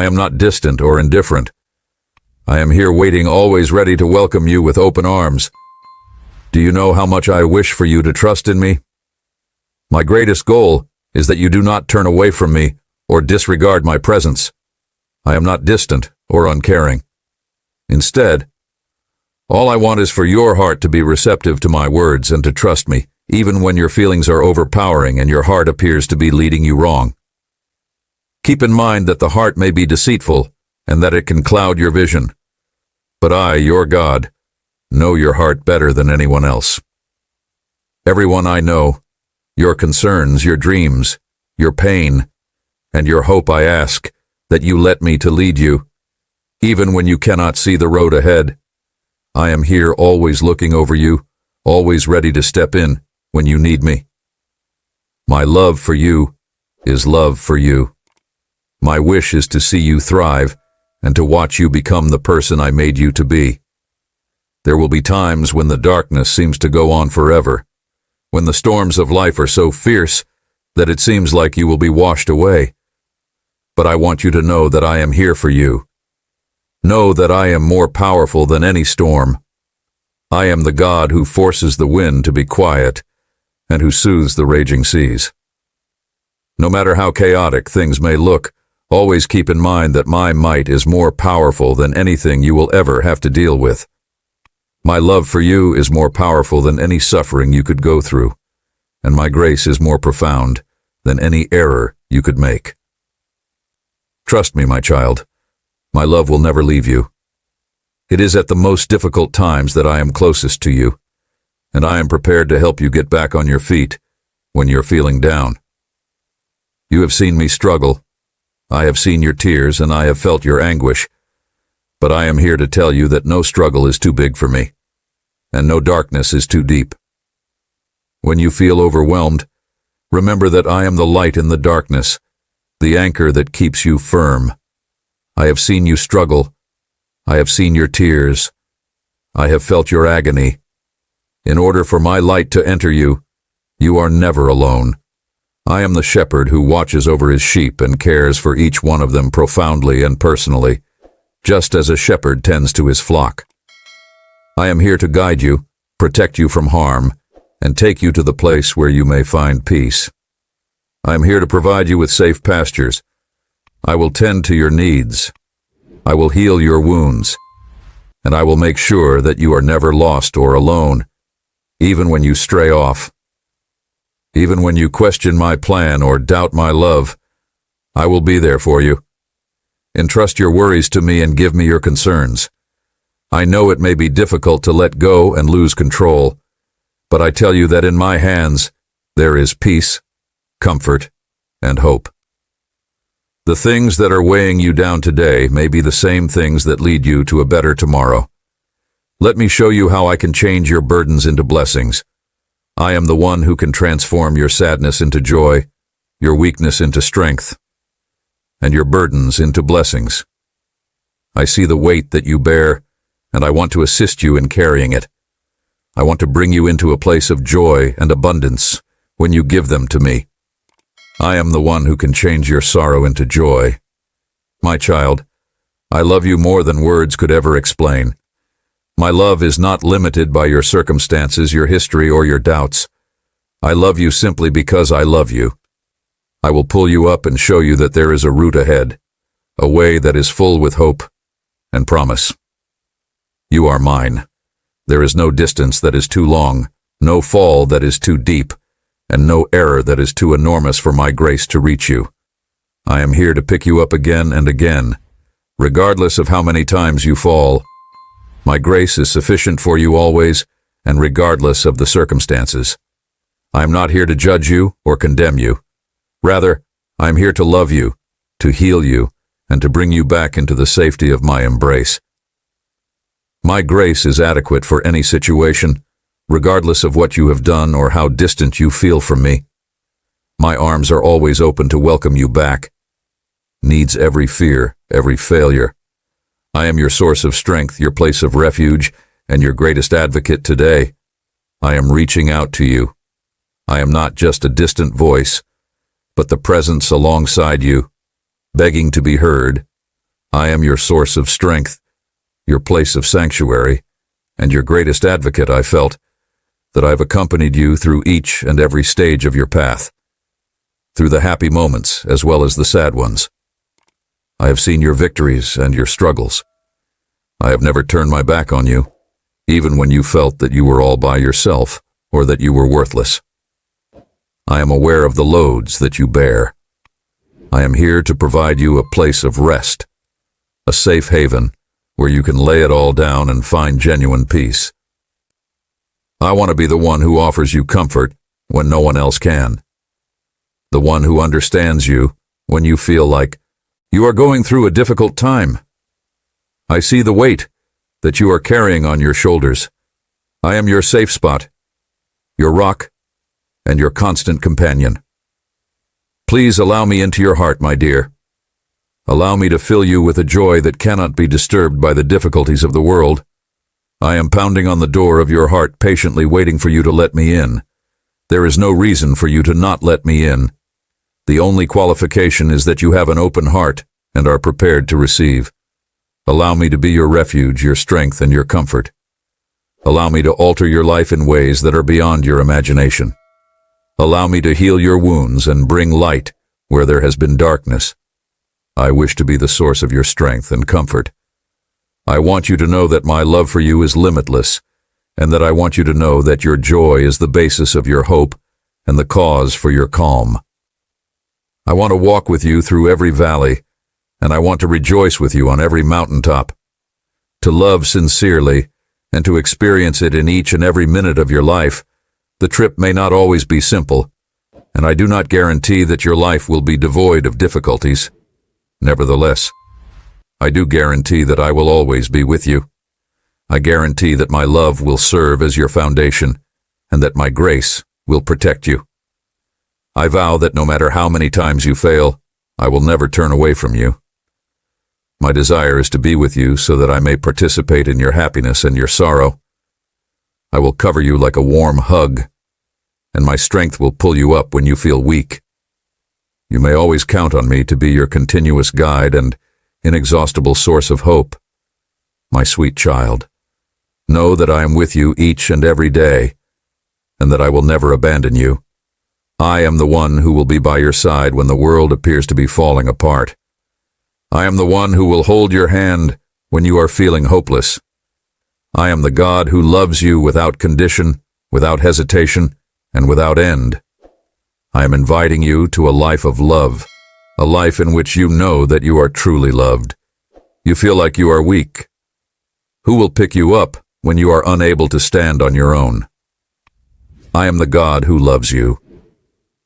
I am not distant or indifferent. I am here waiting, always ready to welcome you with open arms. Do you know how much I wish for you to trust in me? My greatest goal is that you do not turn away from me or disregard my presence. I am not distant or uncaring. Instead, all I want is for your heart to be receptive to my words and to trust me, even when your feelings are overpowering and your heart appears to be leading you wrong. Keep in mind that the heart may be deceitful and that it can cloud your vision. But I, your God, know your heart better than anyone else. Everyone I know, your concerns, your dreams, your pain, and your hope, I ask that you let me to lead you, even when you cannot see the road ahead. I am here always looking over you, always ready to step in when you need me. My love for you is love for you. My wish is to see you thrive and to watch you become the person I made you to be. There will be times when the darkness seems to go on forever, when the storms of life are so fierce that it seems like you will be washed away. But I want you to know that I am here for you. Know that I am more powerful than any storm. I am the God who forces the wind to be quiet and who soothes the raging seas. No matter how chaotic things may look, always keep in mind that my might is more powerful than anything you will ever have to deal with. My love for you is more powerful than any suffering you could go through, and my grace is more profound than any error you could make. Trust me, my child. My love will never leave you. It is at the most difficult times that I am closest to you, and I am prepared to help you get back on your feet when you're feeling down. You have seen me struggle. I have seen your tears and I have felt your anguish, but I am here to tell you that no struggle is too big for me, and no darkness is too deep. When you feel overwhelmed, remember that I am the light in the darkness, the anchor that keeps you firm. I have seen you struggle. I have seen your tears. I have felt your agony. In order for my light to enter you, you are never alone. I am the shepherd who watches over his sheep and cares for each one of them profoundly and personally, just as a shepherd tends to his flock. I am here to guide you, protect you from harm, and take you to the place where you may find peace. I am here to provide you with safe pastures. I will tend to your needs. I will heal your wounds, and I will make sure that you are never lost or alone, even when you stray off. Even when you question my plan or doubt my love, I will be there for you. Entrust your worries to me and give me your concerns. I know it may be difficult to let go and lose control, but I tell you that in my hands there is peace, comfort, and hope. The things that are weighing you down today may be the same things that lead you to a better tomorrow. Let me show you how I can change your burdens into blessings. I am the one who can transform your sadness into joy, your weakness into strength, and your burdens into blessings. I see the weight that you bear, and I want to assist you in carrying it. I want to bring you into a place of joy and abundance when you give them to me. I am the one who can change your sorrow into joy. My child, I love you more than words could ever explain. My love is not limited by your circumstances, your history, or your doubts. I love you simply because I love you. I will pull you up and show you that there is a route ahead, a way that is full with hope and promise. You are mine. There is no distance that is too long, no fall that is too deep, and no error that is too enormous for my grace to reach you. I am here to pick you up again and again, regardless of how many times you fall. My grace is sufficient for you always, and regardless of the circumstances. I am not here to judge you or condemn you. Rather, I am here to love you, to heal you, and to bring you back into the safety of my embrace. My grace is adequate for any situation, regardless of what you have done or how distant you feel from me. My arms are always open to welcome you back. Needs every fear, every failure. I am your source of strength, your place of refuge, and your greatest advocate today. I am reaching out to you. I am not just a distant voice, but the presence alongside you, begging to be heard, I am your source of strength, your place of sanctuary, and your greatest advocate. I felt that I've accompanied you through each and every stage of your path, through the happy moments as well as the sad ones. I have seen your victories and your struggles. I have never turned my back on you, even when you felt that you were all by yourself or that you were worthless. I am aware of the loads that you bear. I am here to provide you a place of rest, a safe haven where you can lay it all down and find genuine peace. I want to be the one who offers you comfort when no one else can, the one who understands you when you feel like you are going through a difficult time. I see the weight that you are carrying on your shoulders. I am your safe spot, your rock, and your constant companion. Please allow me into your heart, my dear. Allow me to fill you with a joy that cannot be disturbed by the difficulties of the world. I am pounding on the door of your heart, patiently waiting for you to let me in. There is no reason for you to not let me in. The only qualification is that you have an open heart and are prepared to receive. Allow me to be your refuge, your strength, and your comfort. Allow me to alter your life in ways that are beyond your imagination. Allow me to heal your wounds and bring light where there has been darkness. I wish to be the source of your strength and comfort. I want you to know that my love for you is limitless, and that I want you to know that your joy is the basis of your hope and the cause for your calm. I want to walk with you through every valley, and I want to rejoice with you on every mountaintop. To love sincerely and to experience it in each and every minute of your life. The trip may not always be simple, and I do not guarantee that your life will be devoid of difficulties. Nevertheless, I do guarantee that I will always be with you. I guarantee that my love will serve as your foundation, and that my grace will protect you. I vow that no matter how many times you fail, I will never turn away from you. My desire is to be with you so that I may participate in your happiness and your sorrow. I will cover you like a warm hug, and my strength will pull you up when you feel weak. You may always count on me to be your continuous guide and inexhaustible source of hope. My sweet child, know that I am with you each and every day, and that I will never abandon you. I am the one who will be by your side when the world appears to be falling apart. I am the one who will hold your hand when you are feeling hopeless. I am the God who loves you without condition, without hesitation, and without end. I am inviting you to a life of love, a life in which you know that you are truly loved. You feel like you are weak. Who will pick you up when you are unable to stand on your own? I am the God who loves you.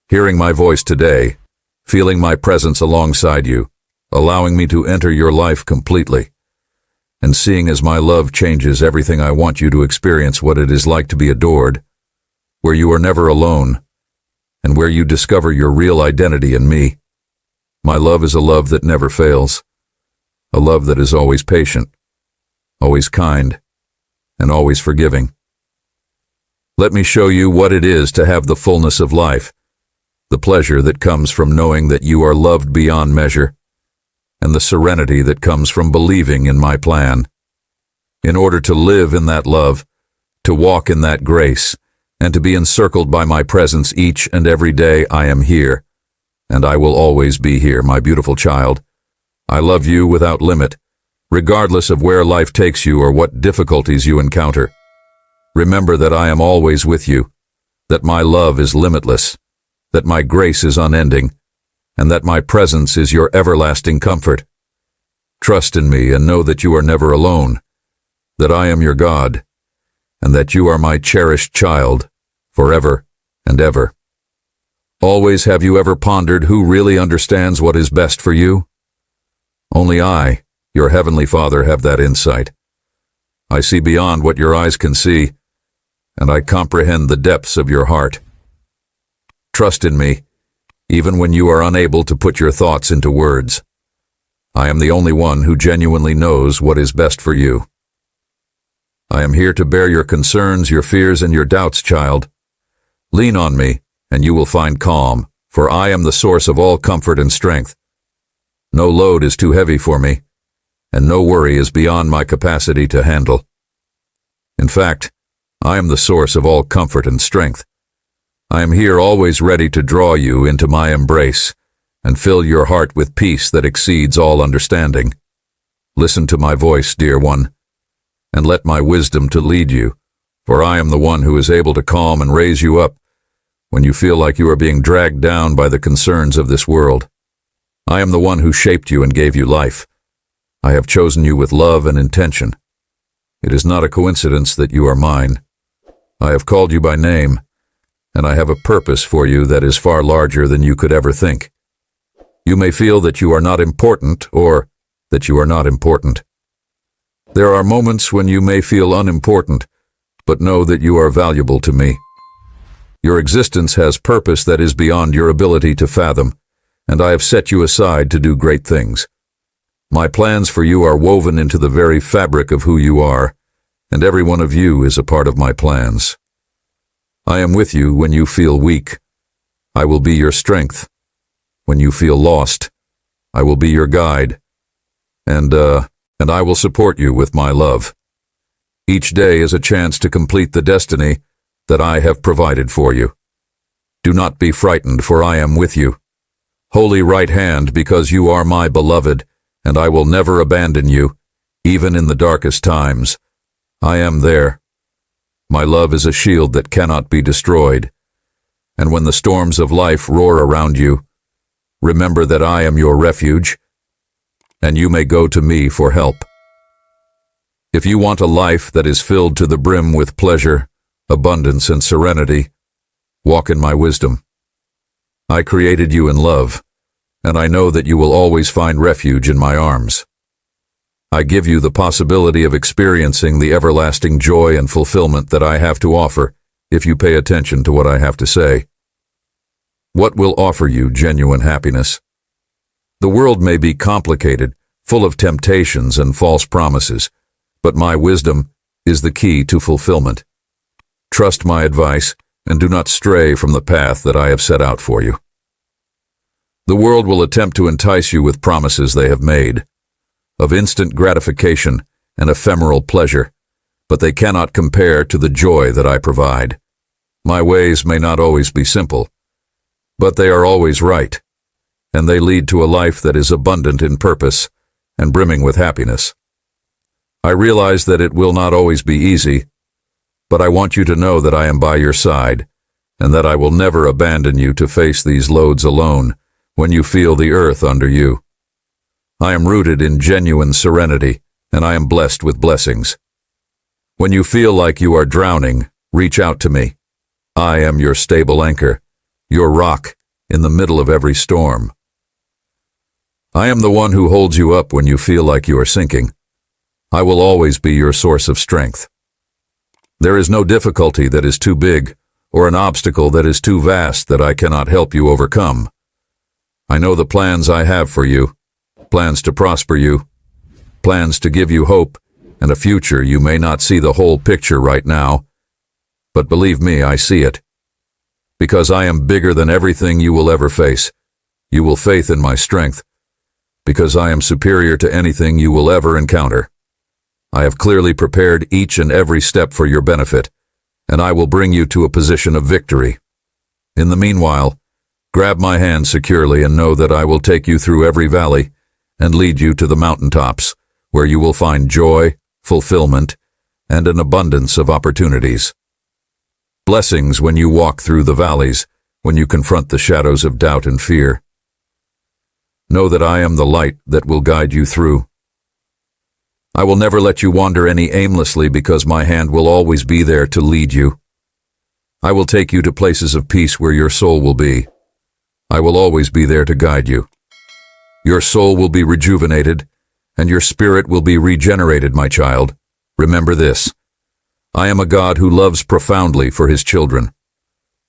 Hearing my voice today, feeling my presence alongside you, allowing me to enter your life completely, and seeing as my love changes everything, I want you to experience what it is like to be adored, where you are never alone, and where you discover your real identity in me. My love is a love that never fails, a love that is always patient, always kind, and always forgiving. Let me show you what it is to have the fullness of life, the pleasure that comes from knowing that you are loved beyond measure, and the serenity that comes from believing in my plan. In order to live in that love, to walk in that grace, and to be encircled by my presence each and every day, I am here, and I will always be here, my beautiful child. I love you without limit, regardless of where life takes you or what difficulties you encounter. Remember that I am always with you, that my love is limitless, that my grace is unending, and that my presence is your everlasting comfort. Trust in me and know that you are never alone, that I am your God, and that you are my cherished child, forever and ever. Always have you ever pondered who really understands what is best for you? Only I, your Heavenly Father, have that insight. I see beyond what your eyes can see, and I comprehend the depths of your heart. Trust in me, even when you are unable to put your thoughts into words. I am the only one who genuinely knows what is best for you. I am here to bear your concerns, your fears, and your doubts, child. Lean on me, and you will find calm, for I am the source of all comfort and strength. No load is too heavy for me, and no worry is beyond my capacity to handle. In fact, I am the source of all comfort and strength. I am here always ready to draw you into my embrace and fill your heart with peace that exceeds all understanding. Listen to my voice, dear one, and let my wisdom to lead you, for I am the one who is able to calm and raise you up when you feel like you are being dragged down by the concerns of this world. I am the one who shaped you and gave you life. I have chosen you with love and intention. It is not a coincidence that you are mine. I have called you by name, and I have a purpose for you that is far larger than you could ever think. You may feel that you are not important or that you are not important. There are moments when you may feel unimportant, but know that you are valuable to me. Your existence has purpose that is beyond your ability to fathom, and I have set you aside to do great things. My plans for you are woven into the very fabric of who you are, and every one of you is a part of my plans. I am with you when you feel weak. I will be your strength. When you feel lost, I will be your guide, and I will support you with my love. Each day is a chance to complete the destiny that I have provided for you. Do not be frightened, for I am with you. Holy right hand, because you are my beloved, and I will never abandon you, even in the darkest times. I am there. My love is a shield that cannot be destroyed. And when the storms of life roar around you, remember that I am your refuge, and you may go to me for help. If you want a life that is filled to the brim with pleasure, abundance, and serenity, walk in my wisdom. I created you in love, and I know that you will always find refuge in my arms. I give you the possibility of experiencing the everlasting joy and fulfillment that I have to offer if you pay attention to what I have to say. What will offer you genuine happiness? The world may be complicated, full of temptations and false promises, but my wisdom is the key to fulfillment. Trust my advice and do not stray from the path that I have set out for you. The world will attempt to entice you with promises they have made, of instant gratification and ephemeral pleasure, but they cannot compare to the joy that I provide. My ways may not always be simple, but they are always right, and they lead to a life that is abundant in purpose and brimming with happiness. I realize that it will not always be easy, but I want you to know that I am by your side, and that I will never abandon you to face these loads alone when you feel the earth under you. I am rooted in genuine serenity, and I am blessed with blessings. When you feel like you are drowning, reach out to me. I am your stable anchor, your rock in the middle of every storm. I am the one who holds you up when you feel like you are sinking. I will always be your source of strength. There is no difficulty that is too big, or an obstacle that is too vast that I cannot help you overcome. I know the plans I have for you, plans to prosper you, plans to give you hope, and a future you may not see the whole picture right now, but believe me, I see it. Because I am bigger than everything you will ever face. You will faith in my strength, because I am superior to anything you will ever encounter. I have clearly prepared each and every step for your benefit, and I will bring you to a position of victory. In the meanwhile, grab my hand securely and know that I will take you through every valley and lead you to the mountaintops, where you will find joy, fulfillment, and an abundance of opportunities. Blessings when you walk through the valleys, when you confront the shadows of doubt and fear. Know that I am the light that will guide you through. I will never let you wander any aimlessly because my hand will always be there to lead you. I will take you to places of peace where your soul will be. I will always be there to guide you. Your soul will be rejuvenated, and your spirit will be regenerated, my child. Remember this. I am a God who loves profoundly for his children.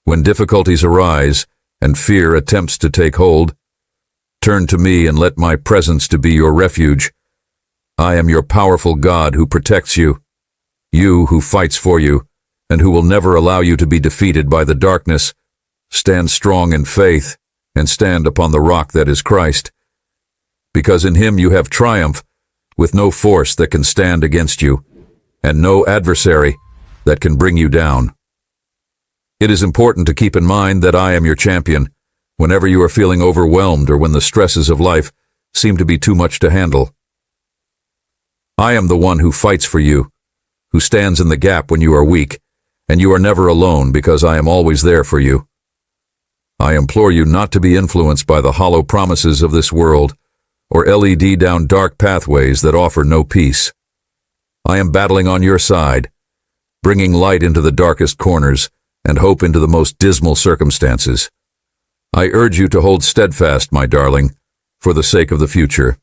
When difficulties arise and fear attempts to take hold, turn to me and let my presence to be your refuge. I am your powerful God who protects you, who fights for you, and who will never allow you to be defeated by the darkness. Stand strong in faith and stand upon the rock that is Christ. Because in him you have triumph, with no force that can stand against you, and no adversary that can bring you down. It is important to keep in mind that I am your champion whenever you are feeling overwhelmed or when the stresses of life seem to be too much to handle. I am the one who fights for you, who stands in the gap when you are weak, and you are never alone because I am always there for you. I implore you not to be influenced by the hollow promises of this world or led down dark pathways that offer no peace. I am battling on your side, bringing light into the darkest corners and hope into the most dismal circumstances. I urge you to hold steadfast, my darling, for the sake of the future.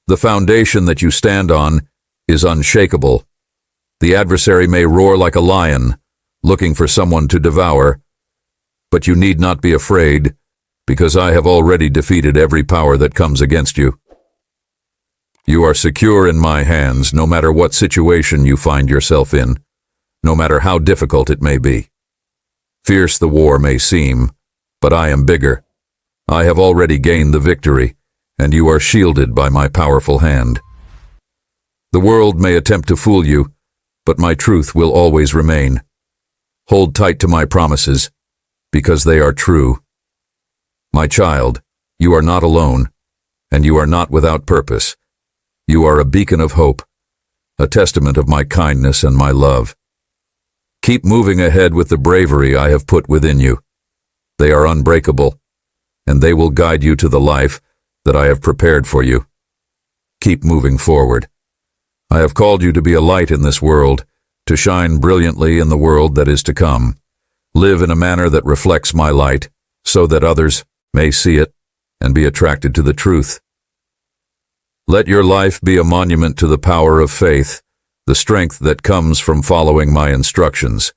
The foundation that you stand on is unshakable. The adversary may roar like a lion, looking for someone to devour, but you need not be afraid, because I have already defeated every power that comes against you. You are secure in my hands no matter what situation you find yourself in, no matter how difficult it may be. Fierce the war may seem, but I am bigger. I have already gained the victory, and you are shielded by my powerful hand. The world may attempt to fool you, but my truth will always remain. Hold tight to my promises, because they are true. My child, you are not alone, and you are not without purpose. You are a beacon of hope, a testament of my kindness and my love. Keep moving ahead with the bravery I have put within you. They are unbreakable, and they will guide you to the life that I have prepared for you. Keep moving forward. I have called you to be a light in this world, to shine brilliantly in the world that is to come. Live in a manner that reflects my light, so that others may see it and be attracted to the truth. Let your life be a monument to the power of faith, the strength that comes from following my instructions.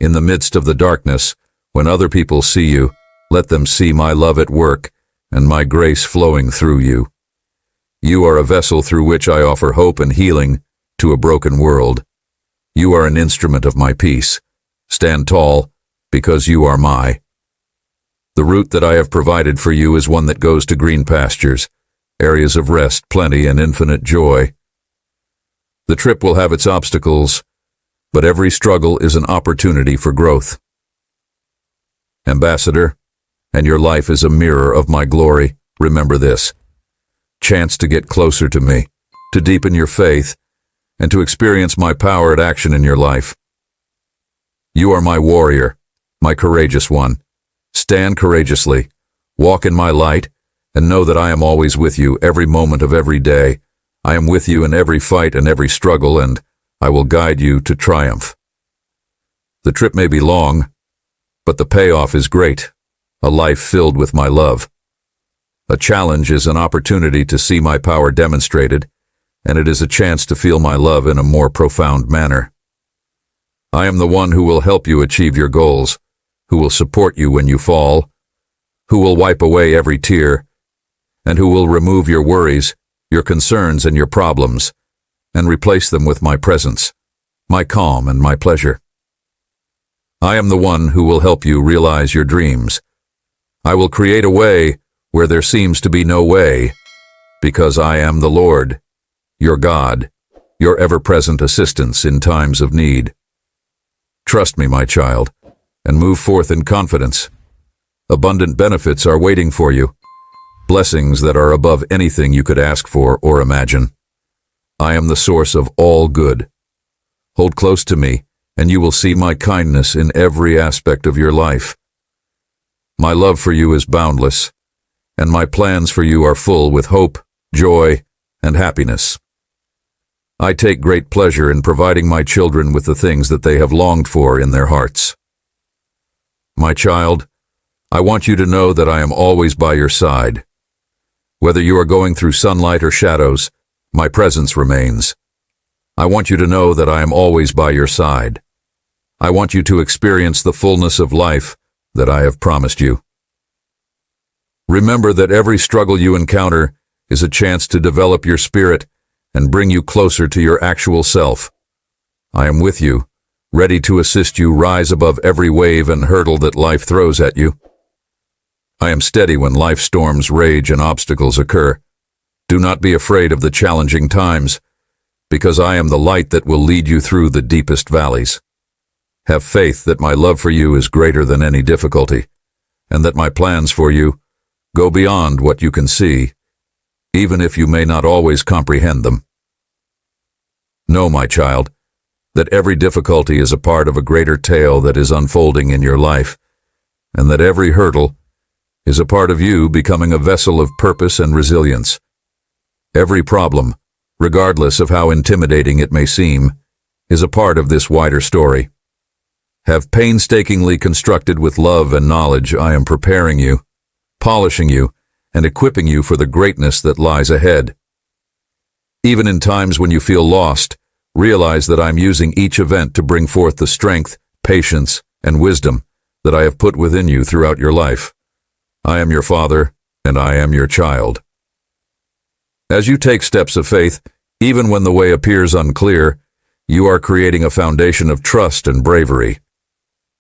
In the midst of the darkness, when other people see you, let them see my love at work and my grace flowing through you. You are a vessel through which I offer hope and healing to a broken world. You are an instrument of my peace. Stand tall, because you are my. The route that I have provided for you is one that goes to green pastures, areas of rest, plenty, and infinite joy. The trip will have its obstacles, but every struggle is an opportunity for growth. Ambassador, and your life is a mirror of my glory. Remember this. Chance to get closer to me, to deepen your faith, and to experience my power at action in your life. You are my warrior, my courageous one. Stand courageously, walk in my light, and know that I am always with you every moment of every day. I am with you in every fight and every struggle, and I will guide you to triumph. The trip may be long, but the payoff is great, a life filled with my love. A challenge is an opportunity to see my power demonstrated, and it is a chance to feel my love in a more profound manner. I am the one who will help you achieve your goals, who will support you when you fall, who will wipe away every tear, and who will remove your worries, your concerns, and your problems, and replace them with my presence, my calm, and my pleasure. I am the one who will help you realize your dreams. I will create a way where there seems to be no way, because I am the Lord, your God, your ever-present assistance in times of need. Trust me, my child, and move forth in confidence. Abundant benefits are waiting for you, blessings that are above anything you could ask for or imagine. I am the source of all good. Hold close to me, and you will see my kindness in every aspect of your life. My love for you is boundless, and my plans for you are full with hope, joy, and happiness. I take great pleasure in providing my children with the things that they have longed for in their hearts. My child, I want you to know that I am always by your side. Whether you are going through sunlight or shadows, my presence remains. I want you to know that I am always by your side. I want you to experience the fullness of life that I have promised you. Remember that every struggle you encounter is a chance to develop your spirit and bring you closer to your actual self. I am with you, ready to assist you rise above every wave and hurdle that life throws at you. I am steady when life storms rage and obstacles occur. Do not be afraid of the challenging times, because I am the light that will lead you through the deepest valleys. Have faith that my love for you is greater than any difficulty, and that my plans for you go beyond what you can see, even if you may not always comprehend them. Know, my child, that every difficulty is a part of a greater tale that is unfolding in your life, and that every hurdle is a part of you becoming a vessel of purpose and resilience. Every problem, regardless of how intimidating it may seem, is a part of this wider story. Have painstakingly constructed with love and knowledge, I am preparing you, polishing you, and equipping you for the greatness that lies ahead. Even in times when you feel lost, realize that I am using each event to bring forth the strength, patience, and wisdom that I have put within you throughout your life. I am your father, and I am your child. As you take steps of faith, even when the way appears unclear, you are creating a foundation of trust and bravery.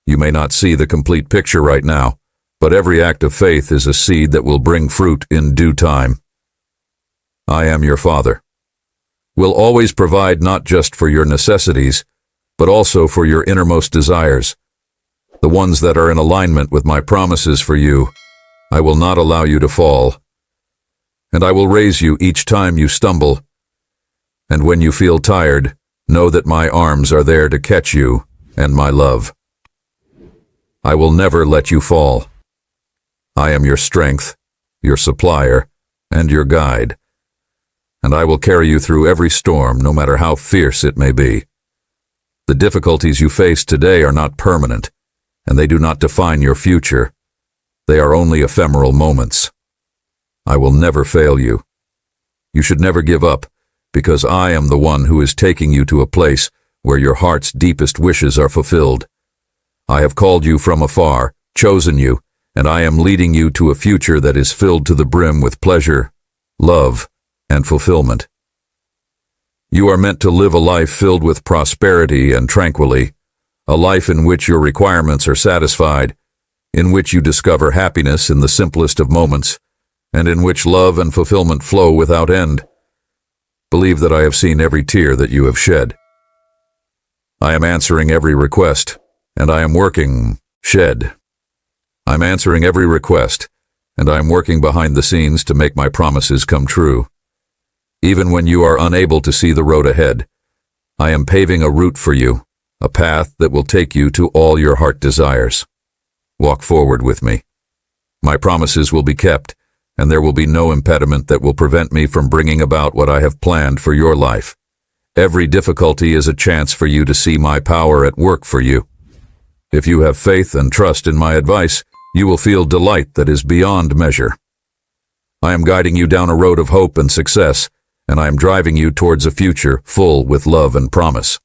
You may not see the complete picture right now, but every act of faith is a seed that will bring fruit in due time. I am your father. Will always provide not just for your necessities, but also for your innermost desires, the ones that are in alignment with my promises for you. I will not allow you to fall, and I will raise you each time you stumble. And when you feel tired, know that my arms are there to catch you and my love. I will never let you fall. I am your strength, your supplier, and your guide, and I will carry you through every storm, no matter how fierce it may be. The difficulties you face today are not permanent, and they do not define your future. They are only ephemeral moments. I will never fail you. You should never give up, because I am the one who is taking you to a place where your heart's deepest wishes are fulfilled. I have called you from afar, chosen you, and I am leading you to a future that is filled to the brim with pleasure, love, and fulfillment. You are meant to live a life filled with prosperity and tranquility, a life in which your requirements are satisfied, in which you discover happiness in the simplest of moments, and in which love and fulfillment flow without end. Believe that I have seen every tear that you have shed. I am answering every request, and I am working, I'm answering every request, and I am working behind the scenes to make my promises come true. Even when you are unable to see the road ahead, I am paving a route for you, a path that will take you to all your heart desires. Walk forward with me. My promises will be kept, and there will be no impediment that will prevent me from bringing about what I have planned for your life. Every difficulty is a chance for you to see my power at work for you. If you have faith and trust in my advice, you will feel delight that is beyond measure. I am guiding you down a road of hope and success, and I am driving you towards a future full with love and promise.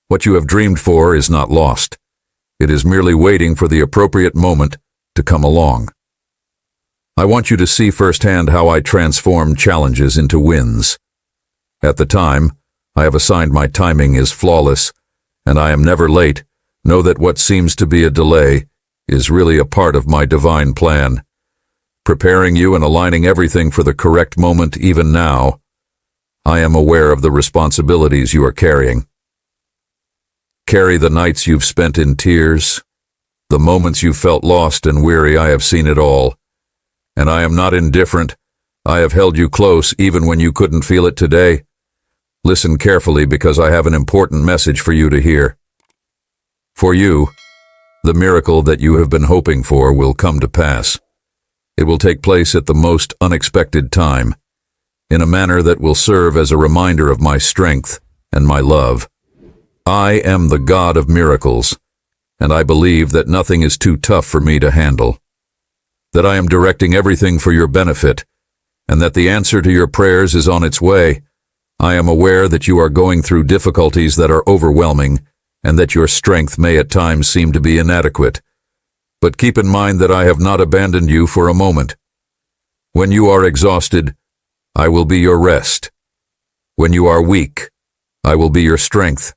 What you have dreamed for is not lost. It is merely waiting for the appropriate moment to come along. I want you to see firsthand how I transform challenges into wins. At the time, I have assigned my timing is flawless, and I am never late. Know that what seems to be a delay is really a part of my divine plan, preparing you and aligning everything for the correct moment even now. I am aware of the responsibilities you are carrying. Carry the nights you've spent in tears, the moments you felt lost and weary. I have seen it all, and I am not indifferent. I have held you close even when you couldn't feel it today. Listen carefully, because I have an important message for you to hear. For you, the miracle that you have been hoping for will come to pass. It will take place at the most unexpected time, in a manner that will serve as a reminder of my strength and my love. I am the God of miracles, and I believe that nothing is too tough for me to handle, that I am directing everything for your benefit, and that the answer to your prayers is on its way. I am aware that you are going through difficulties that are overwhelming, and that your strength may at times seem to be inadequate. But keep in mind that I have not abandoned you for a moment. When you are exhausted, I will be your rest. When you are weak, I will be your strength.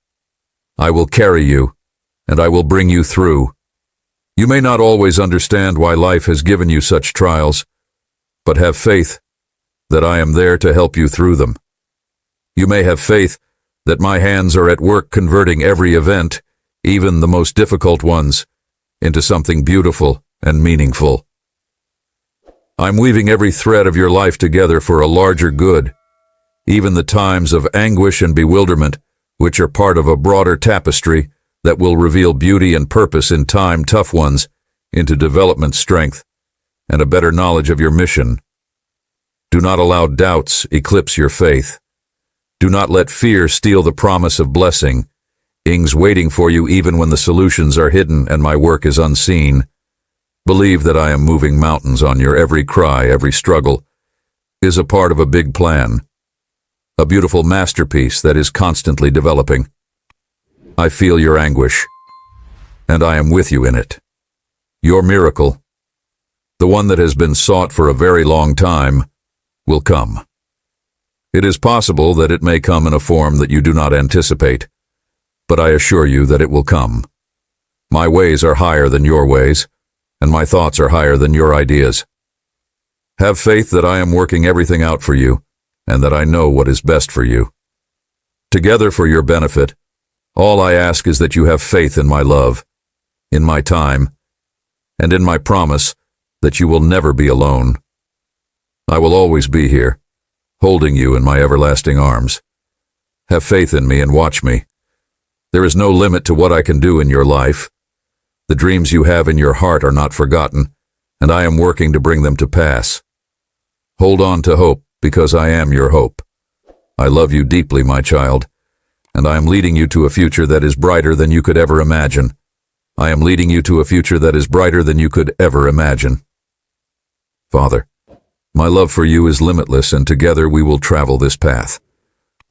I will carry you, and I will bring you through. You may not always understand why life has given you such trials, but have faith. that I am there to help you through them. You may have faith that my hands are at work converting every event, even the most difficult ones, into something beautiful and meaningful. I'm weaving every thread of your life together for a larger good, even the times of anguish and bewilderment, which are part of a broader tapestry that will reveal beauty and purpose in time, tough ones, into development strength, and a better knowledge of your mission. Do not allow doubts eclipse your faith. Do not let fear steal the promise of blessing. Ing's waiting for you even when the solutions are hidden and my work is unseen. Believe that I am moving mountains on your every cry, every struggle is a part of a big plan, a beautiful masterpiece that is constantly developing. I feel your anguish, and I am with you in it. Your miracle, the one that has been sought for a very long time, will come. It is possible that it may come in a form that you do not anticipate, but I assure you that it will come. My ways are higher than your ways, and my thoughts are higher than your ideas. Have faith that I am working everything out for you, and that I know what is best for you. Together for your benefit, all I ask is that you have faith in my love, in my time, and in my promise that you will never be alone. I will always be here, holding you in my everlasting arms. Have faith in me and watch me. There is no limit to what I can do in your life. The dreams you have in your heart are not forgotten, and I am working to bring them to pass. Hold on to hope, because I am your hope. I love you deeply, my child, and I am leading you to a future that is brighter than you could ever imagine. I am leading you to a future that is brighter than you could ever imagine. Father, my love for you is limitless, and together we will travel this path.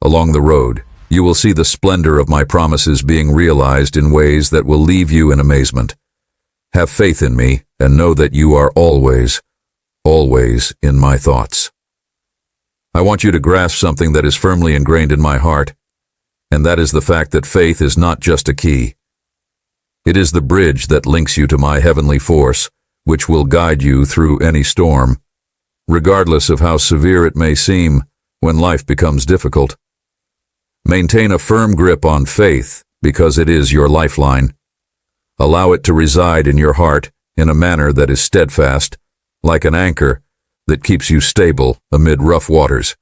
Along the road, you will see the splendor of my promises being realized in ways that will leave you in amazement. Have faith in me and know that you are always, always in my thoughts. I want you to grasp something that is firmly ingrained in my heart, and that is the fact that faith is not just a key. It is the bridge that links you to my heavenly force, which will guide you through any storm, regardless of how severe it may seem when life becomes difficult. Maintain a firm grip on faith, because it is your lifeline. Allow it to reside in your heart in a manner that is steadfast, like an anchor that keeps you stable amid rough waters.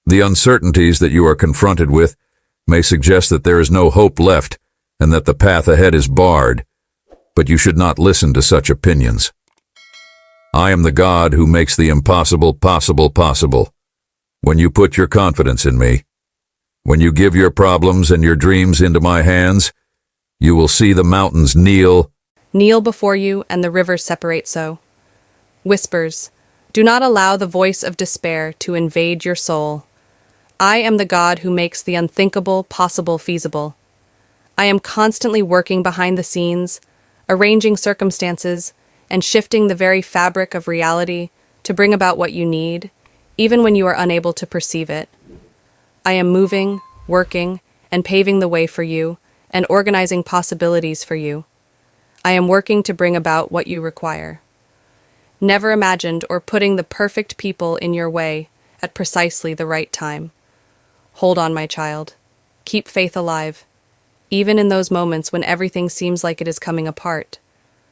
The uncertainties that you are confronted with may suggest that there is no hope left and that the path ahead is barred, but you should not listen to such opinions. I am the God who makes the impossible possible. When you put your confidence in me, when you give your problems and your dreams into my hands, you will see the mountains kneel before you, and the rivers separate so. Whispers, do not allow the voice of despair to invade your soul. I am the God who makes the unthinkable possible feasible. I am constantly working behind the scenes, arranging circumstances, and shifting the very fabric of reality to bring about what you need, even when you are unable to perceive it. I am moving, working, and paving the way for you, and organizing possibilities for you. I am working to bring about what you require. Never imagined or putting the perfect people in your way at precisely the right time. Hold on, my child. Keep faith alive, even in those moments when everything seems like it is coming apart.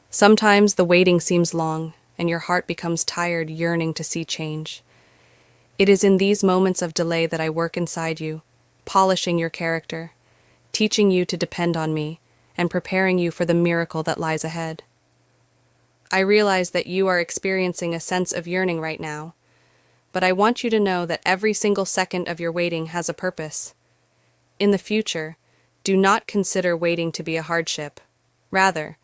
Sometimes the waiting seems long, and your heart becomes tired, yearning to see change. It is in these moments of delay that I work inside you, polishing your character, teaching you to depend on me, and preparing you for the miracle that lies ahead. I realize that you are experiencing a sense of yearning right now, but I want you to know that every single second of your waiting has a purpose. In the future, do not consider waiting to be a hardship. Rather,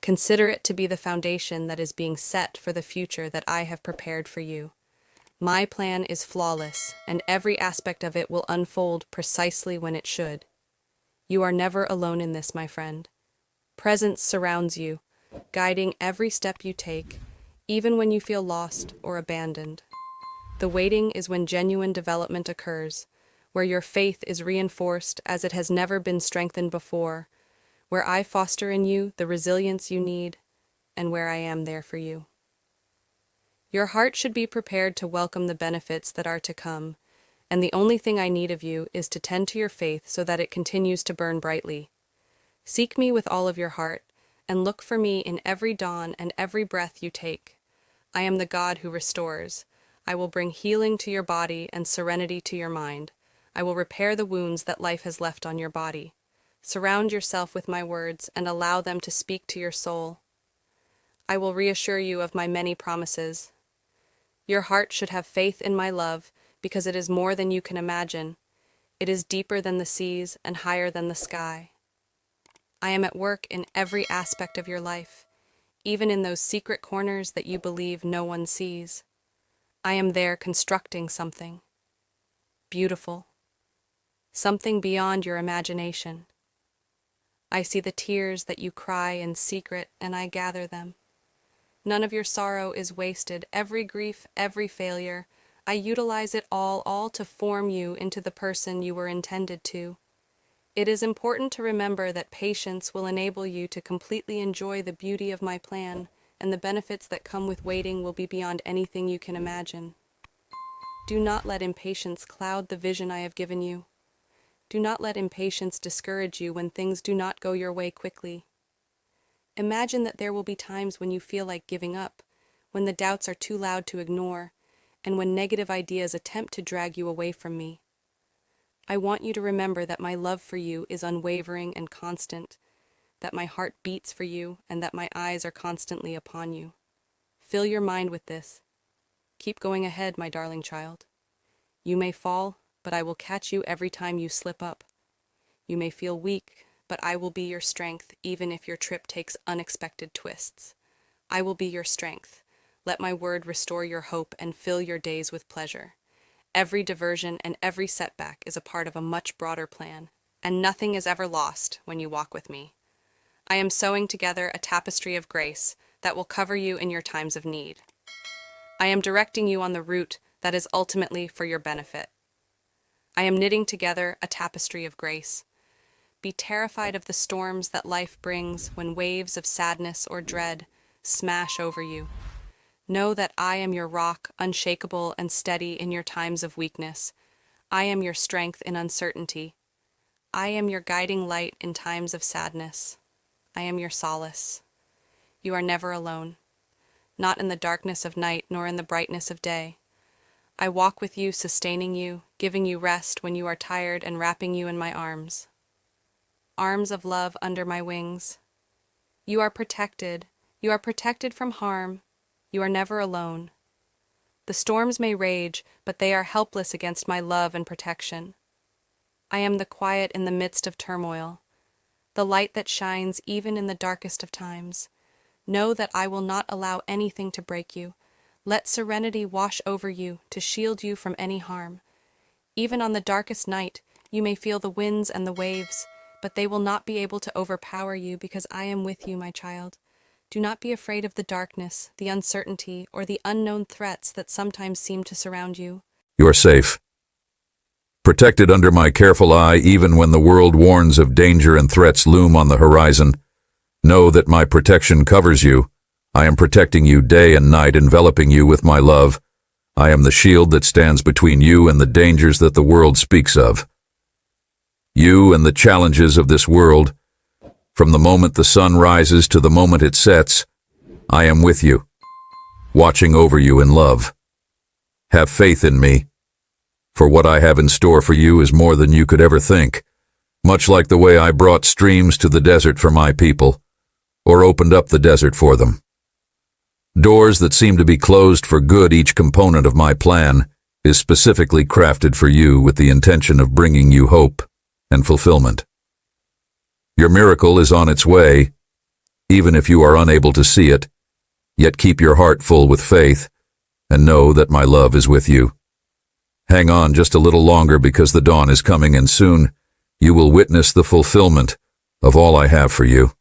consider it to be the foundation that is being set for the future that I have prepared for you. My plan is flawless, and every aspect of it will unfold precisely when it should. You are never alone in this, my friend. Presence surrounds you, guiding every step you take, even when you feel lost or abandoned. The waiting is when genuine development occurs, where your faith is reinforced as it has never been strengthened before, where I foster in you the resilience you need, and where I am there for you. Your heart should be prepared to welcome the benefits that are to come, and the only thing I need of you is to tend to your faith so that it continues to burn brightly. Seek me with all of your heart, and look for me in every dawn and every breath you take. I am the God who restores. I will bring healing to your body and serenity to your mind. I will repair the wounds that life has left on your body. Surround yourself with my words and allow them to speak to your soul. I will reassure you of my many promises. Your heart should have faith in my love because it is more than you can imagine. It is deeper than the seas and higher than the sky. I am at work in every aspect of your life, even in those secret corners that you believe no one sees. I am there constructing something beautiful, something beyond your imagination. I see the tears that you cry in secret, and I gather them. None of your sorrow is wasted, every grief, every failure. I utilize it all to form you into the person you were intended to. It is important to remember that patience will enable you to completely enjoy the beauty of my plan, and the benefits that come with waiting will be beyond anything you can imagine. Do not let impatience cloud the vision I have given you. Do not let impatience discourage you when things do not go your way quickly. Imagine that there will be times when you feel like giving up, when the doubts are too loud to ignore, and when negative ideas attempt to drag you away from me. I want you to remember that my love for you is unwavering and constant, that my heart beats for you, and that my eyes are constantly upon you. Fill your mind with this. Keep going ahead, my darling child. You may fall, but I will catch you every time you slip up. You may feel weak, but I will be your strength even if your trip takes unexpected twists. I will be your strength. Let my word restore your hope and fill your days with pleasure. Every diversion and every setback is a part of a much broader plan, and nothing is ever lost when you walk with me. I am sewing together a tapestry of grace that will cover you in your times of need. I am directing you on the route that is ultimately for your benefit. I am knitting together a tapestry of grace. Be terrified of the storms that life brings when waves of sadness or dread smash over you. Know that I am your rock, unshakable and steady in your times of weakness. I am your strength in uncertainty. I am your guiding light in times of sadness. I am your solace. You are never alone, not in the darkness of night nor in the brightness of day. I walk with you, sustaining you, giving you rest when you are tired, and wrapping you in my arms. Arms of love under my wings. You are protected. You are protected from harm. You are never alone. The storms may rage, but they are helpless against my love and protection. I am the quiet in the midst of turmoil, the light that shines even in the darkest of times. Know that I will not allow anything to break you. Let serenity wash over you to shield you from any harm. Even on the darkest night, you may feel the winds and the waves, but they will not be able to overpower you because I am with you, my child. Do not be afraid of the darkness, the uncertainty, or the unknown threats that sometimes seem to surround you. You are safe. Protected under my careful eye even when the world warns of danger and threats loom on the horizon. Know that my protection covers you. I am protecting you day and night, enveloping you with my love. I am the shield that stands between you and the dangers that the world speaks of. You and the challenges of this world, from the moment the sun rises to the moment it sets, I am with you, watching over you in love. Have faith in me, for what I have in store for you is more than you could ever think, much like the way I brought streams to the desert for my people, or opened up the desert for them. Doors that seem to be closed for good, each component of my plan is specifically crafted for you with the intention of bringing you hope and fulfillment. Your miracle is on its way, even if you are unable to see it, yet keep your heart full with faith and know that my love is with you. Hang on just a little longer because the dawn is coming, and soon you will witness the fulfillment of all I have for you.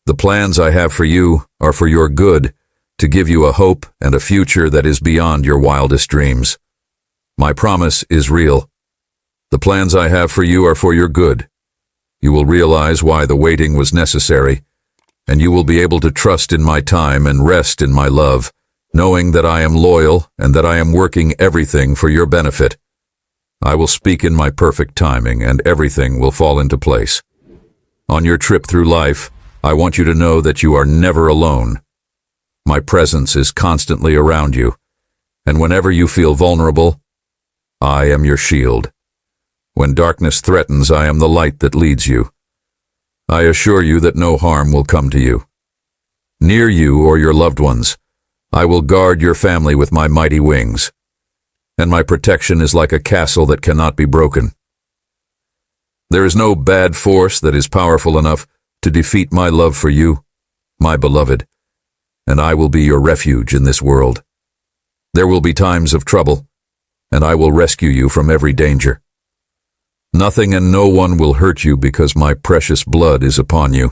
The plans I have for you are for your good, to give you a hope and a future that is beyond your wildest dreams. My promise is real. The plans I have for you are for your good. You will realize why the waiting was necessary, and you will be able to trust in my time and rest in my love knowing that I am loyal and that I am working everything for your benefit. I will speak in my perfect timing and everything will fall into place. On your trip through life, I want you to know that you are never alone. My presence is constantly around you, and whenever you feel vulnerable, I am your shield. When darkness threatens, I am the light that leads you. I assure you that no harm will come to you. Near you or your loved ones, I will guard your family with my mighty wings, and my protection is like a castle that cannot be broken. There is no bad force that is powerful enough to defeat my love for you, my beloved, and I will be your refuge in this world. There will be times of trouble, and I will rescue you from every danger. Nothing and no one will hurt you because my precious blood is upon you.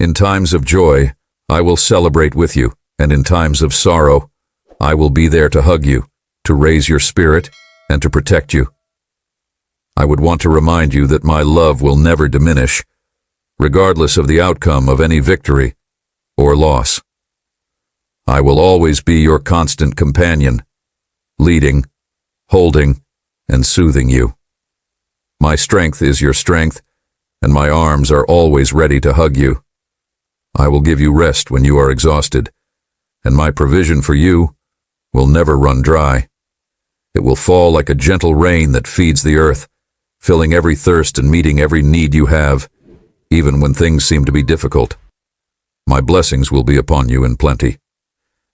In times of joy, I will celebrate with you, and in times of sorrow, I will be there to hug you, to raise your spirit, and to protect you. I would want to remind you that my love will never diminish, regardless of the outcome of any victory or loss. I will always be your constant companion, leading, holding, and soothing you. My strength is your strength, and my arms are always ready to hug you. I will give you rest when you are exhausted, and my provision for you will never run dry. It will fall like a gentle rain that feeds the earth, filling every thirst and meeting every need you have, even when things seem to be difficult. My blessings will be upon you in plenty,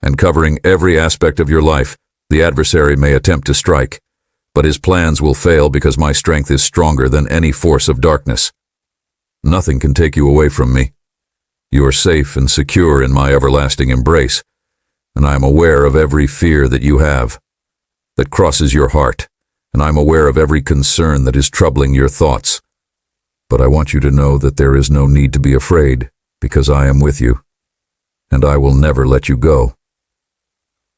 and covering every aspect of your life, the adversary may attempt to strike, but his plans will fail because my strength is stronger than any force of darkness. Nothing can take you away from me. You are safe and secure in my everlasting embrace, and I am aware of every fear that you have, that crosses your heart, and I am aware of every concern that is troubling your thoughts. But I want you to know that there is no need to be afraid, because I am with you, and I will never let you go.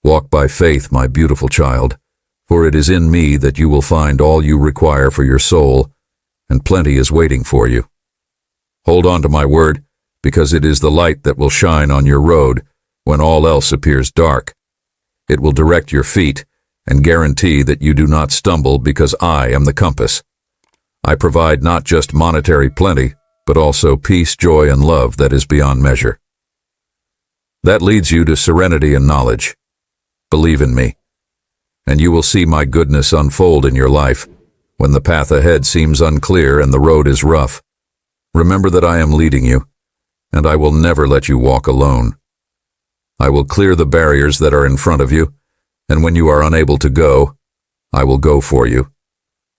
Walk by faith, my beautiful child, for it is in me that you will find all you require for your soul, and plenty is waiting for you. Hold on to my word, because it is the light that will shine on your road when all else appears dark. It will direct your feet and guarantee that you do not stumble because I am the compass. I provide not just monetary plenty, but also peace, joy, and love that is beyond measure. That leads you to serenity and knowledge. Believe in me, and you will see my goodness unfold in your life when the path ahead seems unclear and the road is rough. Remember that I am leading you, and I will never let you walk alone. I will clear the barriers that are in front of you, and when you are unable to go, I will go for you.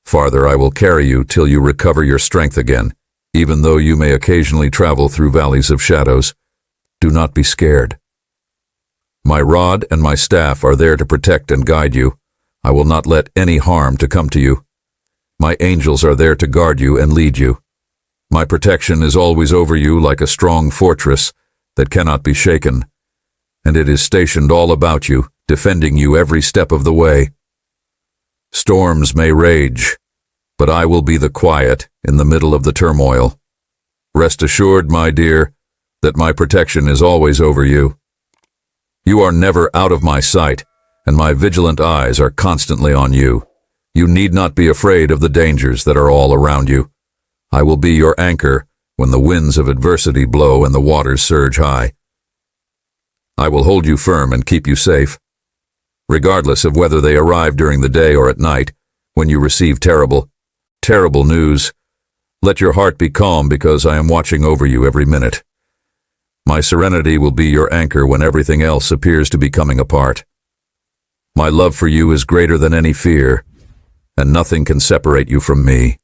Farther, I will carry you till you recover your strength again, even though you may occasionally travel through valleys of shadows. Do not be scared. My rod and my staff are there to protect and guide you. I will not let any harm to come to you. My angels are there to guard you and lead you. My protection is always over you like a strong fortress that cannot be shaken, and it is stationed all about you, defending you every step of the way. Storms may rage, but I will be the quiet in the middle of the turmoil. Rest assured, my dear, that my protection is always over you. You are never out of my sight, and my vigilant eyes are constantly on you. You need not be afraid of the dangers that are all around you. I will be your anchor when the winds of adversity blow and the waters surge high. I will hold you firm and keep you safe. Regardless of whether they arrive during the day or at night, when you receive terrible news, let your heart be calm because I am watching over you every minute. My serenity will be your anchor when everything else appears to be coming apart. My love for you is greater than any fear, and nothing can separate you from me.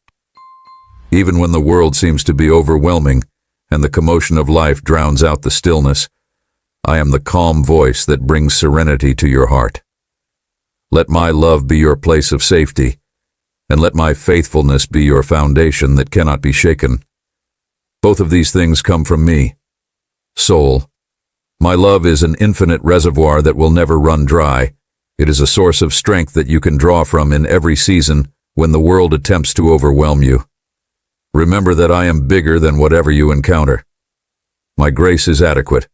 Even when the world seems to be overwhelming and the commotion of life drowns out the stillness, I am the calm voice that brings serenity to your heart. Let my love be your place of safety, and let my faithfulness be your foundation that cannot be shaken. Both of these things come from me. Soul, my love is an infinite reservoir that will never run dry. It is a source of strength that you can draw from in every season when the world attempts to overwhelm you. Remember that I am bigger than whatever you encounter. My grace is adequate.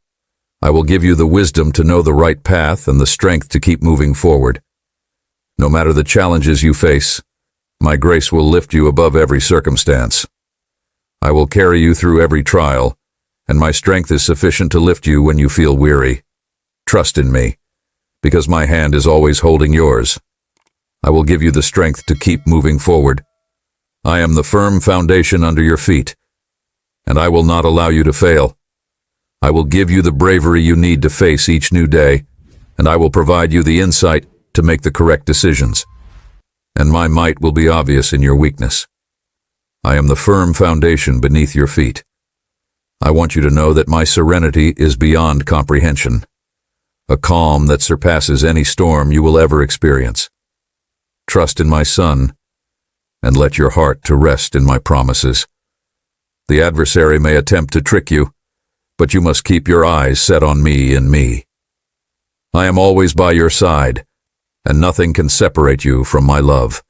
I will give you the wisdom to know the right path and the strength to keep moving forward. No matter the challenges you face, my grace will lift you above every circumstance. I will carry you through every trial, and my strength is sufficient to lift you when you feel weary. Trust in me, because my hand is always holding yours. I will give you the strength to keep moving forward. I am the firm foundation under your feet, and I will not allow you to fail. I will give you the bravery you need to face each new day, and I will provide you the insight to make the correct decisions. And my might will be obvious in your weakness. I am the firm foundation beneath your feet. I want you to know that my serenity is beyond comprehension, a calm that surpasses any storm you will ever experience. Trust in my Son, and let your heart to rest in my promises. The adversary may attempt to trick you, but you must keep your eyes set on me and me. I am always by your side, and nothing can separate you from my love.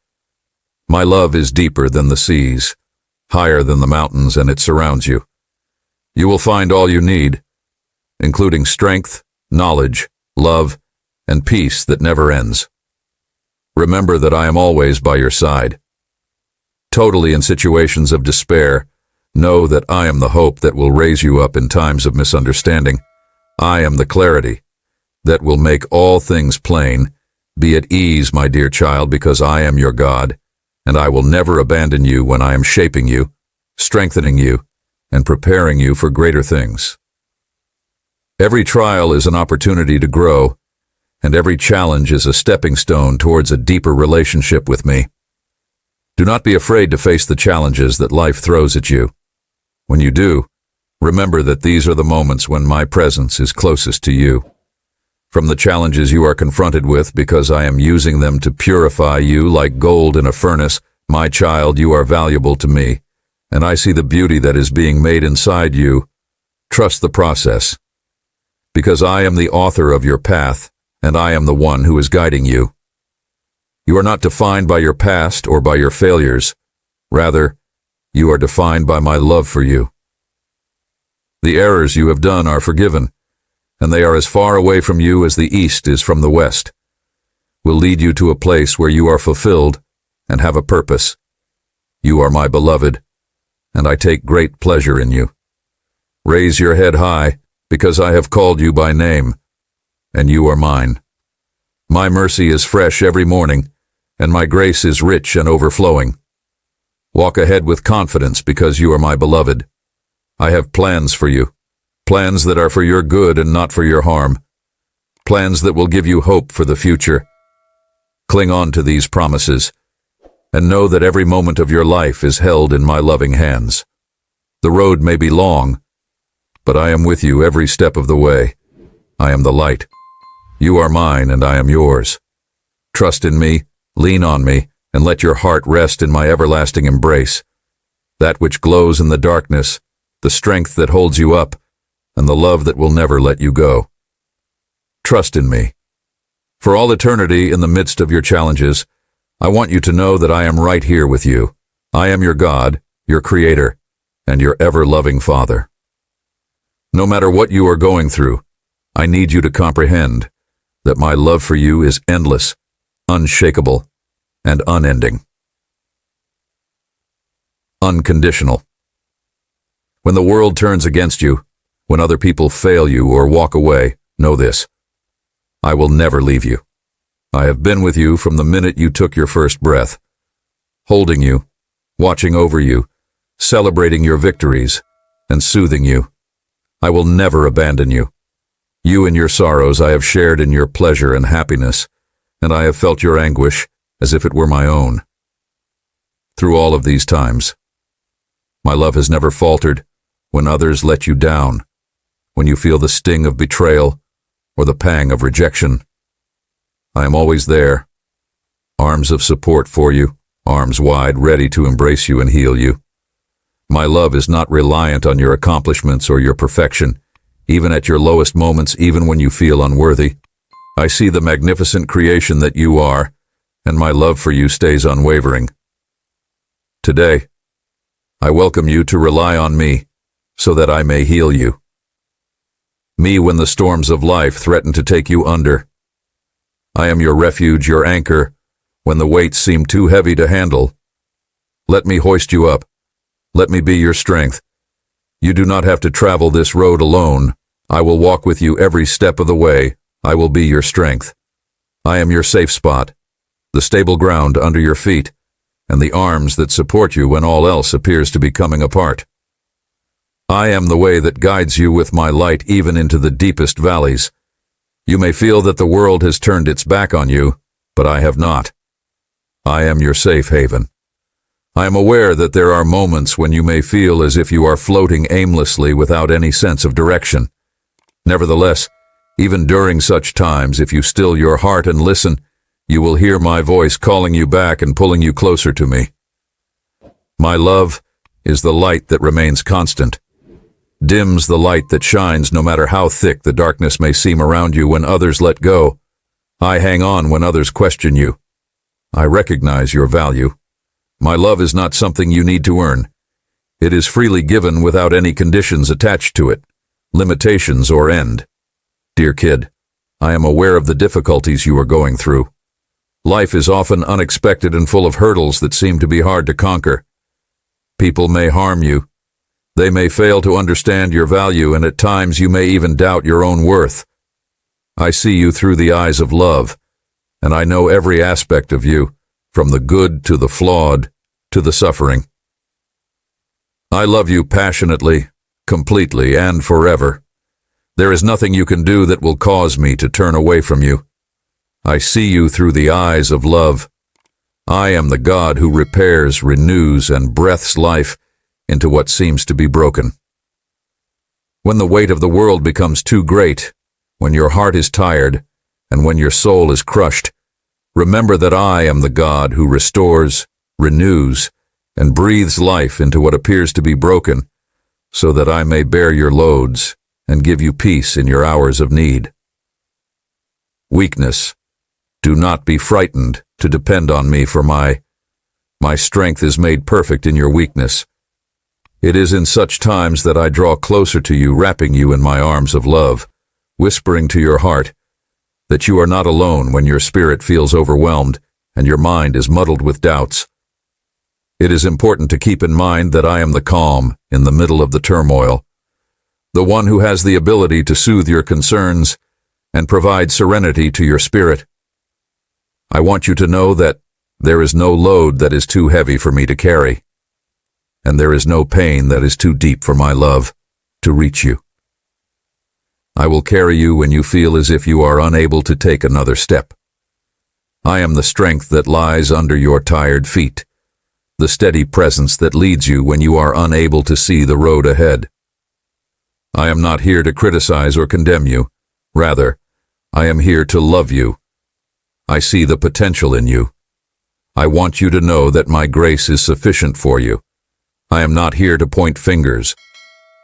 My love is deeper than the seas, higher than the mountains, and it surrounds you. You will find all you need, including strength, knowledge, love, and peace that never ends. Remember that I am always by your side. Totally in situations of despair, know that I am the hope that will raise you up in times of misunderstanding. I am the clarity that will make all things plain. Be at ease, my dear child, because I am your God, and I will never abandon you when I am shaping you, strengthening you, and preparing you for greater things. Every trial is an opportunity to grow, and every challenge is a stepping stone towards a deeper relationship with me. Do not be afraid to face the challenges that life throws at you. When you do, remember that these are the moments when my presence is closest to you. From the challenges you are confronted with, because I am using them to purify you like gold in a furnace, my child, you are valuable to me, and I see the beauty that is being made inside you. Trust the process, because I am the author of your path, and I am the one who is guiding you. You are not defined by your past or by your failures. Rather, you are defined by my love for you. The errors you have done are forgiven, and they are as far away from you as the east is from the west. Will lead you to a place where you are fulfilled and have a purpose. You are my beloved, and I take great pleasure in you. Raise your head high, because I have called you by name, and you are mine. My mercy is fresh every morning, and my grace is rich and overflowing. Walk ahead with confidence, because you are my beloved. I have plans for you, plans that are for your good and not for your harm, plans that will give you hope for the future. Cling on to these promises, and know that every moment of your life is held in my loving hands. The road may be long, but I am with you every step of the way. I am the light. You are mine, and I am yours. Trust in me, lean on me, and let your heart rest in my everlasting embrace. That which glows in the darkness, the strength that holds you up, and the love that will never let you go. Trust in me. For all eternity, in the midst of your challenges, I want you to know that I am right here with you. I am your God, your Creator, and your ever-loving Father. No matter what you are going through, I need you to comprehend that my love for you is endless, unshakable, and unending. Unconditional. When the world turns against you, when other people fail you or walk away, know this: I will never leave you. I have been with you from the minute you took your first breath, holding you, watching over you, celebrating your victories, and soothing you. I will never abandon you. You and your sorrows I have shared in your pleasure and happiness, and I have felt your anguish as if it were my own. Through all of these times, my love has never faltered when others let you down, when you feel the sting of betrayal or the pang of rejection. I am always there, arms of support for you, arms wide, ready to embrace you and heal you. My love is not reliant on your accomplishments or your perfection, even at your lowest moments, even when you feel unworthy. I see the magnificent creation that you are, and my love for you stays unwavering. Today, I welcome you to rely on me so that I may heal you. me when the storms of life threaten to take you under. I am your refuge, your anchor, when the weights seem too heavy to handle. Let me hoist you up. Let me be your strength. You do not have to travel this road alone. I will walk with you every step of the way. I will be your strength. I am your safe spot, the stable ground under your feet, and the arms that support you when all else appears to be coming apart. I am the way that guides you with my light even into the deepest valleys. You may feel that the world has turned its back on you, but I have not. I am your safe haven. I am aware that there are moments when you may feel as if you are floating aimlessly without any sense of direction. Nevertheless, even during such times, if you still your heart and listen, you will hear my voice calling you back and pulling you closer to me. My love is the light that remains constant, dims the light that shines no matter how thick the darkness may seem around you when others let go. I hang on when others question you. I recognize your value. My love is not something you need to earn. It is freely given without any conditions attached to it, limitations or end. Dear kid, I am aware of the difficulties you are going through. Life is often unexpected and full of hurdles that seem to be hard to conquer. People may harm you. They may fail to understand your value, and at times you may even doubt your own worth. I see you through the eyes of love, and I know every aspect of you, from the good to the flawed to the suffering. I love you passionately, completely, and forever. There is nothing you can do that will cause me to turn away from you. I see you through the eyes of love. I am the God who repairs, renews, and breathes life into what seems to be broken. When the weight of the world becomes too great, when your heart is tired, and when your soul is crushed, remember that I am the God who restores, renews, and breathes life into what appears to be broken, so that I may bear your loads and give you peace in your hours of need. Weakness. Do not be frightened to depend on me, for my strength is made perfect in your weakness. It is in such times that I draw closer to you, wrapping you in my arms of love, whispering to your heart that you are not alone when your spirit feels overwhelmed and your mind is muddled with doubts. It is important to keep in mind that I am the calm in the middle of the turmoil, the one who has the ability to soothe your concerns and provide serenity to your spirit. I want you to know that there is no load that is too heavy for me to carry, and there is no pain that is too deep for my love to reach you. I will carry you when you feel as if you are unable to take another step. I am the strength that lies under your tired feet, the steady presence that leads you when you are unable to see the road ahead. I am not here to criticize or condemn you. Rather, I am here to love you. I see the potential in you. I want you to know that my grace is sufficient for you. I am not here to point fingers.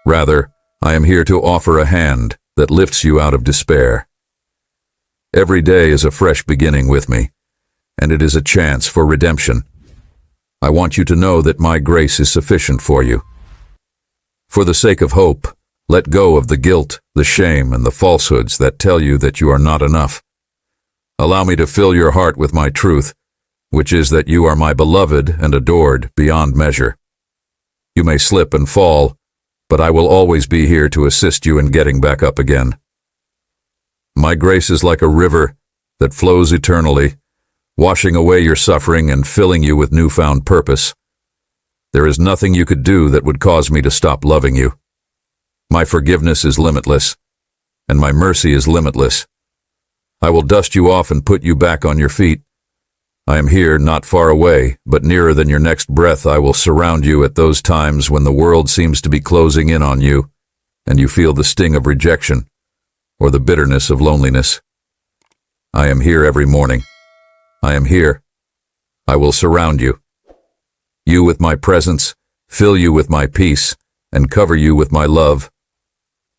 Rather, I am here to offer a hand that lifts you out of despair. Every day is a fresh beginning with me, and it is a chance for redemption. I want you to know that my grace is sufficient for you. For the sake of hope, let go of the guilt, the shame, and the falsehoods that tell you that you are not enough. Allow me to fill your heart with my truth, which is that you are my beloved and adored beyond measure. You may slip and fall, but I will always be here to assist you in getting back up again. My grace is like a river that flows eternally, washing away your suffering and filling you with newfound purpose. There is nothing you could do that would cause me to stop loving you. My forgiveness is limitless, and my mercy is limitless. I will dust you off and put you back on your feet. I am here, not far away, but nearer than your next breath. I will surround you at those times when the world seems to be closing in on you, and you feel the sting of rejection or the bitterness of loneliness. I am here every morning. I am here. I will surround you. You with my presence, fill you with my peace, and cover you with my love.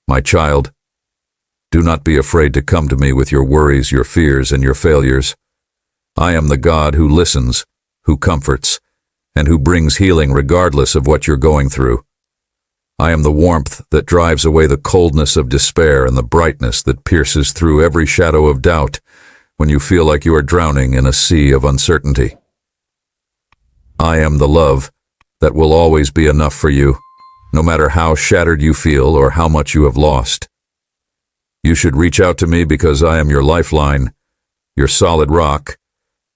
My child, do not be afraid to come to me with your worries, your fears, and your failures. I am the God who listens, who comforts, and who brings healing regardless of what you're going through. I am the warmth that drives away the coldness of despair and the brightness that pierces through every shadow of doubt when you feel like you are drowning in a sea of uncertainty. I am the love that will always be enough for you, no matter how shattered you feel or how much you have lost. You should reach out to me because I am your lifeline, your solid rock,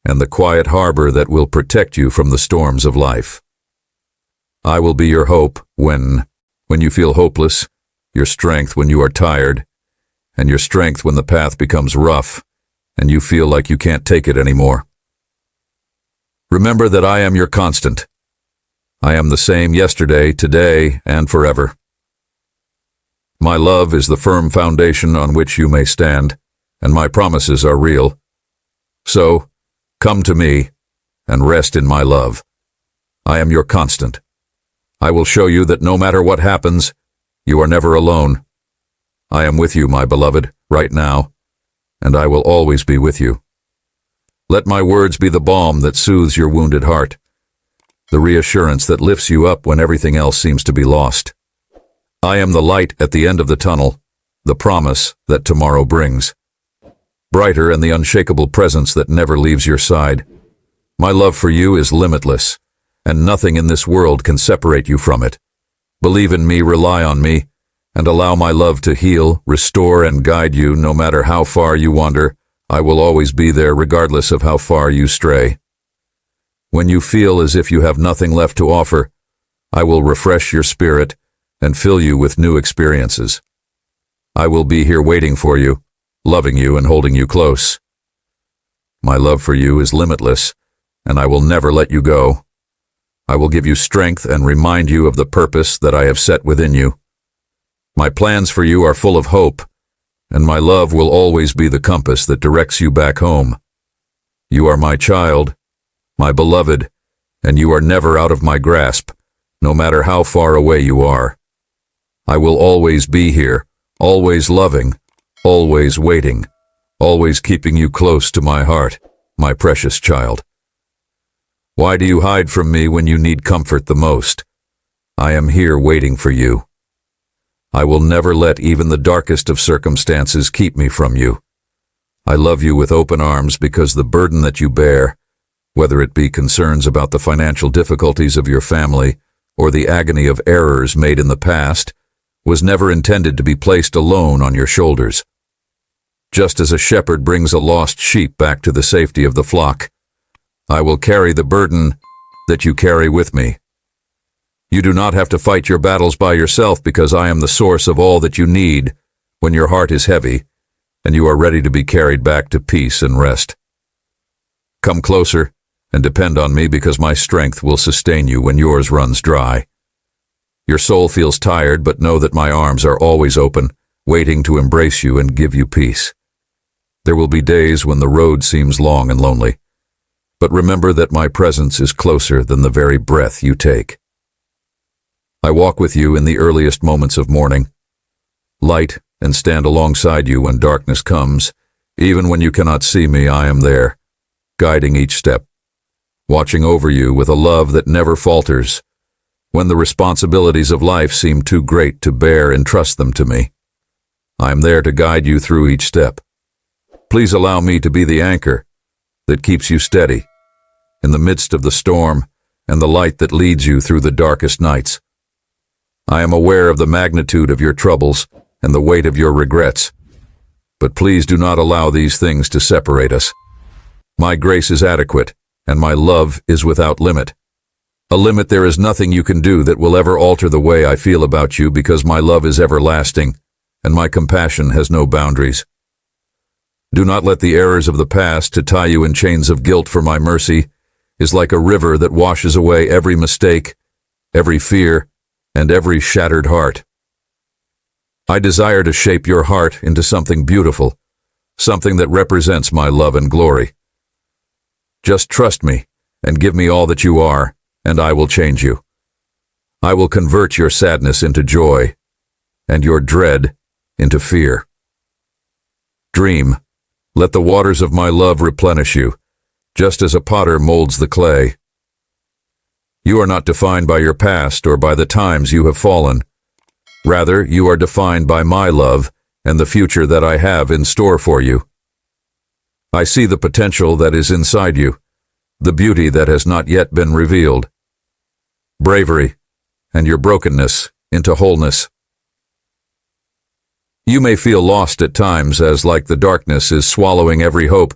and the quiet harbor that will protect you from the storms of life. I will be your hope when you feel hopeless, your strength when you are tired, and your strength when the path becomes rough and you feel like you can't take it anymore. Remember that I am your constant. I am the same yesterday, today, and forever. My love is the firm foundation on which you may stand, and my promises are real. So, come to me and rest in my love. I am your constant. I will show you that no matter what happens, you are never alone. I am with you, my beloved, right now, and I will always be with you. Let my words be the balm that soothes your wounded heart, the reassurance that lifts you up when everything else seems to be lost. I am the light at the end of the tunnel, the promise that tomorrow brings. Brighter and the unshakable presence that never leaves your side. My love for you is limitless, and nothing in this world can separate you from it. Believe in me, rely on me, and allow my love to heal, restore, and guide you no matter how far you wander. I will always be there regardless of how far you stray. When you feel as if you have nothing left to offer, I will refresh your spirit and fill you with new experiences. I will be here waiting for you, loving you and holding you close. My love for you is limitless, and I will never let you go. I will give you strength and remind you of the purpose that I have set within you. My plans for you are full of hope, and my love will always be the compass that directs you back home. You are my child, my beloved, and you are never out of my grasp, no matter how far away you are. I will always be here, always loving, always waiting, always keeping you close to my heart, my precious child. Why do you hide from me when you need comfort the most? I am here waiting for you. I will never let even the darkest of circumstances keep me from you. I love you with open arms because the burden that you bear, whether it be concerns about the financial difficulties of your family or the agony of errors made in the past, was never intended to be placed alone on your shoulders. Just as a shepherd brings a lost sheep back to the safety of the flock, I will carry the burden that you carry with me. You do not have to fight your battles by yourself because I am the source of all that you need when your heart is heavy and you are ready to be carried back to peace and rest. Come closer and depend on me because my strength will sustain you when yours runs dry. Your soul feels tired, but know that my arms are always open, waiting to embrace you and give you peace. There will be days when the road seems long and lonely, but remember that my presence is closer than the very breath you take. I walk with you in the earliest moments of morning, light, and stand alongside you when darkness comes. Even when you cannot see me, I am there, guiding each step, watching over you with a love that never falters. When the responsibilities of life seem too great to bear, entrust them to me. I am there to guide you through each step. Please allow me to be the anchor that keeps you steady in the midst of the storm and the light that leads you through the darkest nights. I am aware of the magnitude of your troubles and the weight of your regrets, but please do not allow these things to separate us. My grace is adequate, and my love is without limit. A limit there is nothing you can do that will ever alter the way I feel about you because my love is everlasting, and my compassion has no boundaries. Do not let the errors of the past to tie you in chains of guilt, for my mercy is like a river that washes away every mistake, every fear, and every shattered heart. I desire to shape your heart into something beautiful, something that represents my love and glory. Just trust me and give me all that you are, and I will change you. I will convert your sadness into joy, and your dread into fear. Dream. Let the waters of my love replenish you, just as a potter molds the clay. You are not defined by your past or by the times you have fallen, Rather, you are defined by my love and the future that I have in store for you. I see the potential that is inside you, the beauty that has not yet been revealed, bravery, and your brokenness into wholeness. You may feel lost at times, as like the darkness is swallowing every hope,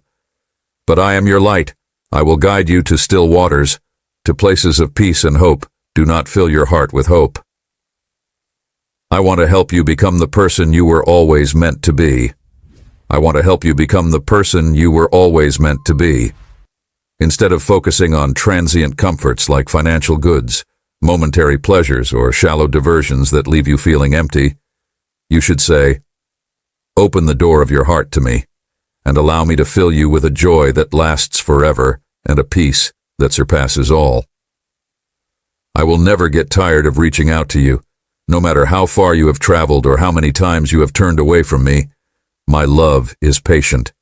but I am your light. I will guide you to still waters, to places of peace and hope. Do not fill your heart with hope. I want to help you become the person you were always meant to be. I want to help you become the person you were always meant to be. Instead of focusing on transient comforts like financial goods, momentary pleasures, or shallow diversions that leave you feeling empty, you should say, "Open the door of your heart to me, and allow me to fill you with a joy that lasts forever and a peace that surpasses all." I will never get tired of reaching out to you, no matter how far you have traveled or how many times you have turned away from me. My love is patient,